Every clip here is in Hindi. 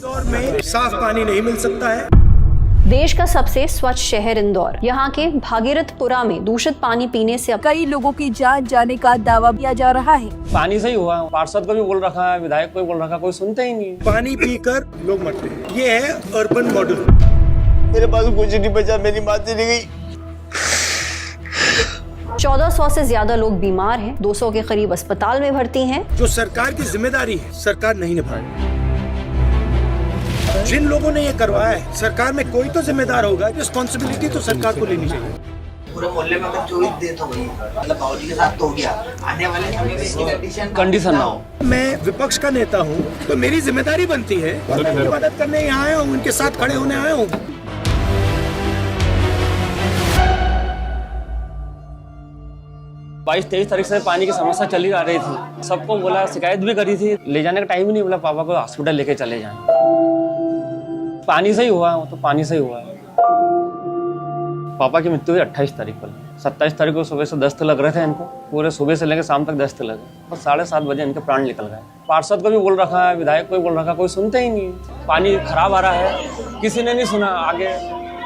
इंदौर में साफ पानी नहीं मिल सकता है। देश का सबसे स्वच्छ शहर इंदौर, यहाँ के भागीरथपुरा में दूषित पानी पीने से कई लोगों की जान जाने का दावा किया जा रहा है। पानी से ही हुआ, पार्षद को भी बोल रखा है, विधायक को भी बोल रखा, कोई सुनते ही नहीं। पानी पीकर लोग मरते हैं, ये है अर्बन मॉडल। मेरे पास कुछ नहीं बचा, मेरी माँ चली गई। 1400 से ज्यादा लोग बीमार हैं, 200 के करीब अस्पताल में भर्ती हैं। जो सरकार की जिम्मेदारी है, सरकार नहीं निभा रही। जिन लोगों ने ये करवाया है, सरकार में कोई तो जिम्मेदार होगा। रिस्पॉन्सिबिलिटी तो सरकार को लेनी चाहिए। पूरे मोहल्ले में अगर 24 डेथ हो गई, मतलब बाबूजी के साथ तो हो गया, आने वाले समय में कंडीशन ना हो। मैं विपक्ष का नेता हूँ, तो मेरी जिम्मेदारी बनती है, मैं उनकी मदद करने यहाँ आया हूँ, उनके साथ खड़े होने आया हूँ। 22-23 तारीख से पानी की समस्या चली आ रही थी। सबको बोला, शिकायत भी करी थी, ले जाने का टाइम ही नहीं बोला, पापा को हॉस्पिटल लेके चले जाएं। पानी से ही हुआ, वो तो पानी से ही हुआ है। पापा की मृत्यु हुई 28 तारीख को। 27 तारीख को सुबह से दस्त लग रहे थे इनको, पूरे सुबह से लेकर शाम तक दस्त लगे, बस 7:30 बजे इनके प्राण निकल गए। पार्षद को भी बोल रखा है, विधायक को भी बोल रखा, कोई सुनते ही नहीं। पानी खराब आ रहा है, किसी ने नहीं सुना, आगे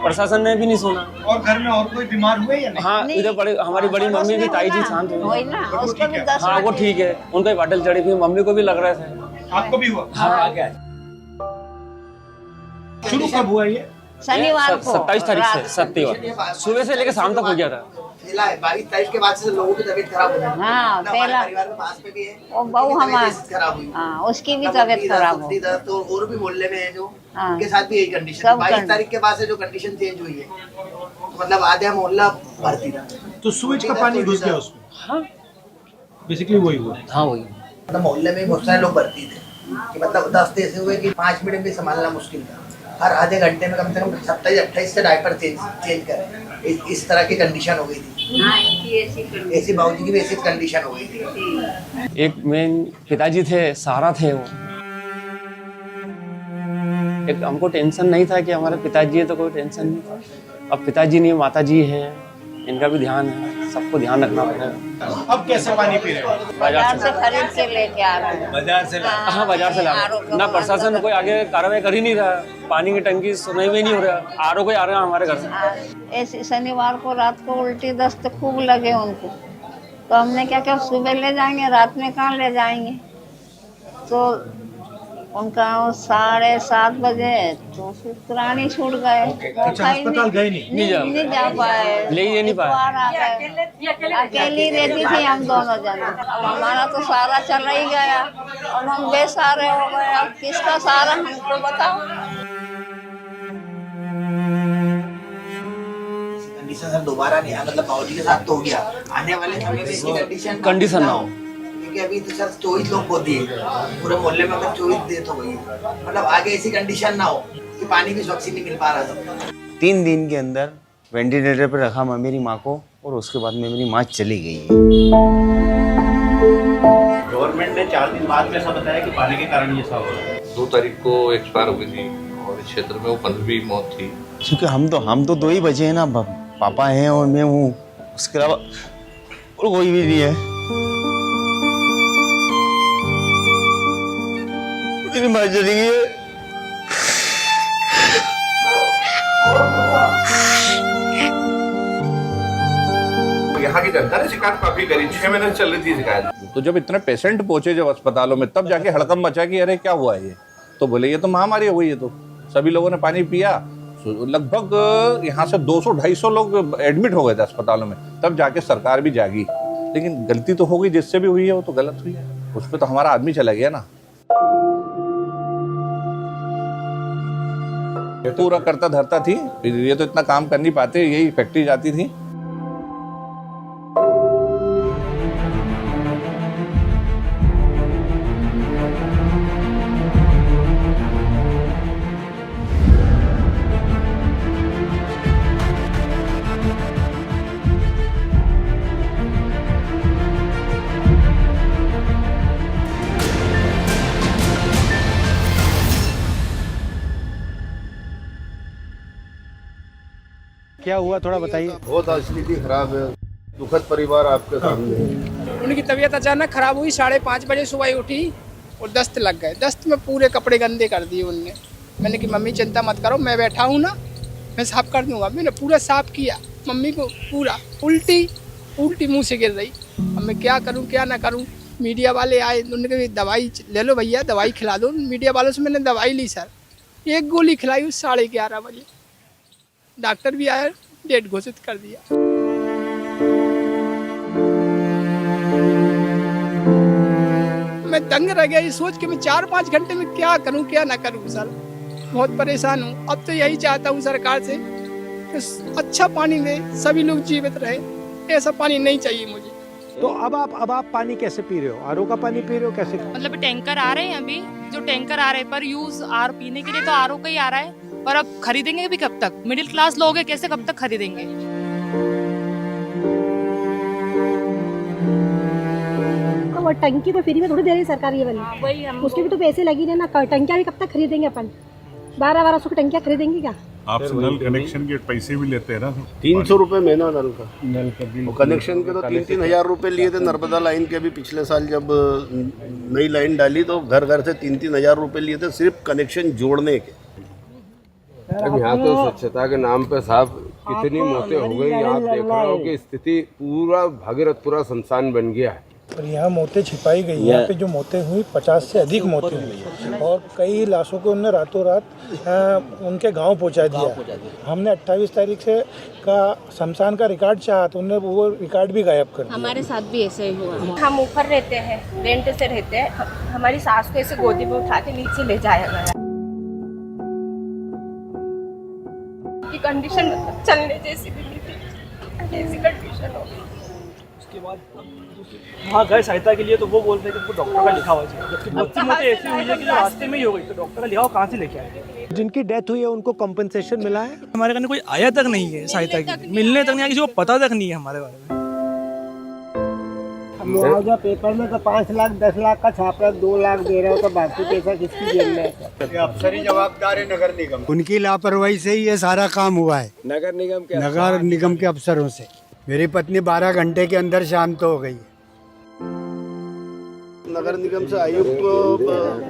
प्रशासन ने भी नहीं सुना। और घर में और कोई बीमार हुए या नहीं? हाँ, इधर बड़ी हमारी बड़ी मम्मी भी, ताई जी शांत हुई। हाँ, वो ठीक है, उनको बाटल चढ़ी थी, मम्मी को भी लग रहे थे। आपको भी हुआ? हाँ, शुरू कब हुआ ये? शनिवार को 27 तारीख से, सत्यवार सुबह से लेकर शाम तक हो गया था। 22 तारीख के बाद से लोगों की तबीयत खराब हो गई। हाँ, पहला परिवार में पास में भी है, वो बहू हमारी खराब हुई। हाँ, उसकी भी तबीयत खराब हो। तो और भी मोहल्ले में है जो, हाँ। उनके साथ भी यही कंडीशन। 22 तारीख के बाद से जो कंडीशन चेंज हुई है, तो मतलब आधा मोहल्ला भर्ती था। तो सूरज का पानी घुस गया उसमें? हाँ, बेसिकली वही हुआ। हाँ वही। मतलब मोहल्ले में बहुत सारे लोग भर्ती थे, कि मतलब 10 ऐसे हुए कि 5 मिनट भी संभालना मुश्किल था। हर आधे घंटे में कम से कम 27-28 से डायपर चेंज करें, इस तरह की कंडीशन हो गई थी। ऐसी बाबूजी की भी ऐसी कंडीशन हो गई थी। एक मेन पिताजी थे, सहारा थे वो। एक हमको टेंशन नहीं था कि हमारे पिताजी है, तो कोई टेंशन नहीं था। अब पिताजी नहीं, माताजी हैं, इनका भी ध्यान है, सबको ध्यान रखना पड़ेगा। अब कैसे पानी पी रहे हो? बाजार से खरीद के लेके आ रहे हैं। बाजार से हाँ, बाजार से ला रहे हैं। ना प्रशासन कोई आगे कार्रवाई कर ही नहीं रहा, पानी की टंकी सुनाई में नहीं हो रहा। आरओ कोई आ रहा है हमारे घर से। ऐसे शनिवार को रात को उल्टी दस्त खूब लगे उनको, तो हमने क्या किया, सुबह ले जाएंगे, रात में कहाँ ले जाएंगे। तो उनका 7:30 बजे तो फिर प्राणी छूट गए। अस्पताल गए नहीं जा पाए, ले ही नहीं पाए। अकेली रहती थी हम दोनों जन। अब हमारा तो सारा चला ही गया, अब हम बेसहारे हो गए। अब किसका सहारा हमको बताओ। कंडीशन सर दोबारा नहीं, मतलब बाबूजी के साथ तो हो गया, आने वाले समय में इसकी कंडीशन ना हो। क्योंकि अभी तो सर 24 लोग को दिए, पूरे मोहल्ले में अगर 24 डेथ हो गई, मतलब आगे ऐसी कंडीशन ना हो कि पानी भी स्वच्छ नहीं मिल पा रहा था। 3 दिन के अंदर वेंटिलेटर पर रखा मेरी माँ को, और उसके बाद में मेरी माँ चली गई है। गवर्नमेंट ने 4 दिन बाद में ऐसा बताया कि पानी के कारण ये सब हो रहा है। 2 तारीख को एक्सपायर हो गई थी, और इस क्षेत्र में वो 15वीं मौत थी। क्योंकि हम तो 2 ही बचे हैं ना, पापा हैं और मैं हूँ, उसके अलावा और कोई भी नहीं है। मेरी माँ चली गई है। यहाँ की जनता ने शिकायत काफी करी, 6 महीने चल रही थी शिकायत। तो जब इतने पेशेंट पहुंचे जब अस्पतालों में, तब जाके हड़कंप मचा कि अरे क्या हुआ ये, तो बोले ये तो महामारी हो गई है। तो सभी लोगों ने पानी पिया, लगभग यहाँ से 200-250 लोग एडमिट हो गए थे अस्पतालों में, तब जाके सरकार भी जागी। लेकिन गलती तो हो गई, जिससे भी हुई है वो तो गलत हुई है, उस पर तो हमारा आदमी चला गया ना। पूरा करता धरता थी, ये तो इतना काम कर नहीं पाते, यही फैक्ट्री जाती थी। क्या हुआ, थोड़ा बताइए। बहुत स्थिति खराब है, दुखद परिवार आपके सामने है। उनकी तबीयत अचानक खराब हुई, 5:30 बजे सुबह उठी, और दस्त लग गए। दस्त में पूरे कपड़े गंदे कर दिए उनने। मैंने कि मम्मी चिंता मत करो, मैं बैठा हूँ ना, मैं साफ कर दूंगा। मैंने पूरा साफ किया, मम्मी को पूरा उल्टी मुंह से गिर रही। अब मैं क्या करूँ क्या ना करूँ। मीडिया वाले आए, उन्होंने कहा दवाई ले लो भैया, दवाई खिला दो। मीडिया वालों से मैंने दवाई ली सर, 1 गोली खिलाई 11:30 बजे। डॉक्टर भी आया, डेट घोषित कर दिया। मैं दंग रह गया ये सोच के, मैं 4-5 घंटे में क्या करूं क्या ना करूं सर। बहुत परेशान हूं। अब तो यही चाहता हूं सरकार से कि अच्छा पानी दे, सभी लोग जीवित रहे। ऐसा पानी नहीं चाहिए मुझे। तो अब आप पानी कैसे पी रहे हो? आरओ का पानी पी रहे हो? कैसे? मतलब टैंकर आ रहे हैं, अभी जो टैंकर आ रहे हैं पर यूज आर पीने के लिए तो आरओ का ही आ रहा है। पर अब खरीदेंगे भी कब तक? मिडिल क्लास लोग हैं, कैसे कब तक खरीदेंगे? वो टंकी तो फ्री में थोड़ी दे रही सरकार ये वाली, वही हम उसके भी तो पैसे लगी ना। टंकियाँ भी कब तक खरीदेंगे अपन? 1200 की टंकियाँ खरीदेंगे क्या? आपसे नल कनेक्शन के पैसे भी लेते हैं ना। 300 रुपये महीना नल का बिल। कनेक्शन के तो 3-3 हज़ार रुपये लिए थे। नर्मदा लाइन के भी पिछले साल जब नई लाइन डाली तो घर घर से 3-3 हज़ार रुपये लिए थे सिर्फ कनेक्शन जोड़ने के। अब यहाँ तो स्वच्छता के नाम पे साहब कितनी मौतें हो गई। आप देख रहे हो कि स्थिति पूरा भागीरथपुरा शमशान बन गया है। और यहाँ मौतें छिपाई गई। यहाँ पे जो मौतें हुई 50 से अधिक मौतें हुई और कई लाशों को उन्होंने रातों रात उनके गांव पहुँचा दिया। हमने 28 तारीख से का शमशान का रिकॉर्ड चाहा तो उन्होंने वो रिकॉर्ड भी गायब कर दिया। हमारे साथ भी ऐसे ही हुआ। हम ऊपर रहते हैं, रेंट से रहते हैं। हमारी सास को ऐसे गोदी में उठा के नीचे ले जाया गया। की कंडीशन मतलब चलने जैसी भी नहीं थी, ऐसी कंडीशन हो गई। उसके बाद वहाँ गए सहायता के लिए तो वो बोलते हैं कि उनको डॉक्टर का लिखा हुआ चाहिए, जबकि बहुत सी मौतें ऐसी हुई है कि जो रास्ते में ही हो गई। तो डॉक्टर का लिखा हुआ कहाँ से लेके आए? जिनकी डेथ हुई है उनको कंपनसेशन मिला है? हमारे कहने कोई आया तक नहीं है सहायता के लिए, मिलने तक नहीं आया, किसी को पता तक नहीं है हमारे बारे में। मुआवजा पेपर में तो 5 लाख 10 लाख का छाप रहा, 2 लाख दे रहे हो तो बाकी पैसा किसकी जेब में है? अफसर ही जवाबदार है नगर निगम। उनकी लापरवाही से ही ये सारा काम हुआ है। नगर निगम के अफसरों से। मेरी पत्नी 12 घंटे के अंदर शांत हो गई। नगर निगम से आयुक्त को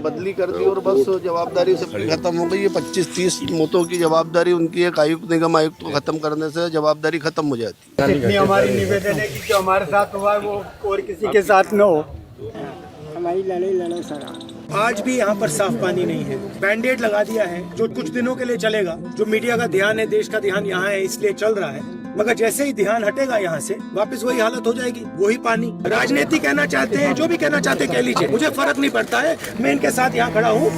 बदली कर दी और बस जवाबदारी से खत्म हो गई। ये 25-30 मौतों की जवाबदारी उनकी एक आयुक्त निगम आयुक्त को खत्म करने से जवाबदारी खत्म हो जाती है। इतनी हमारी निवेदन है कि जो हमारे साथ हुआ है वो और किसी के साथ न हो। हमारी लड़ाई लड़ो सर। आज भी यहाँ पर साफ पानी नहीं है। बैंडेड लगा दिया है जो कुछ दिनों के लिए चलेगा। जो मीडिया का ध्यान है, देश का ध्यान यहाँ है इसलिए चल रहा है, मगर जैसे ही ध्यान हटेगा यहाँ से वापस वही हालत हो जाएगी, वही पानी। राजनीति कहना चाहते हैं, जो भी कहना चाहते हैं कह लीजिए, मुझे फर्क नहीं पड़ता है। मैं इनके साथ यहाँ खड़ा हूँ।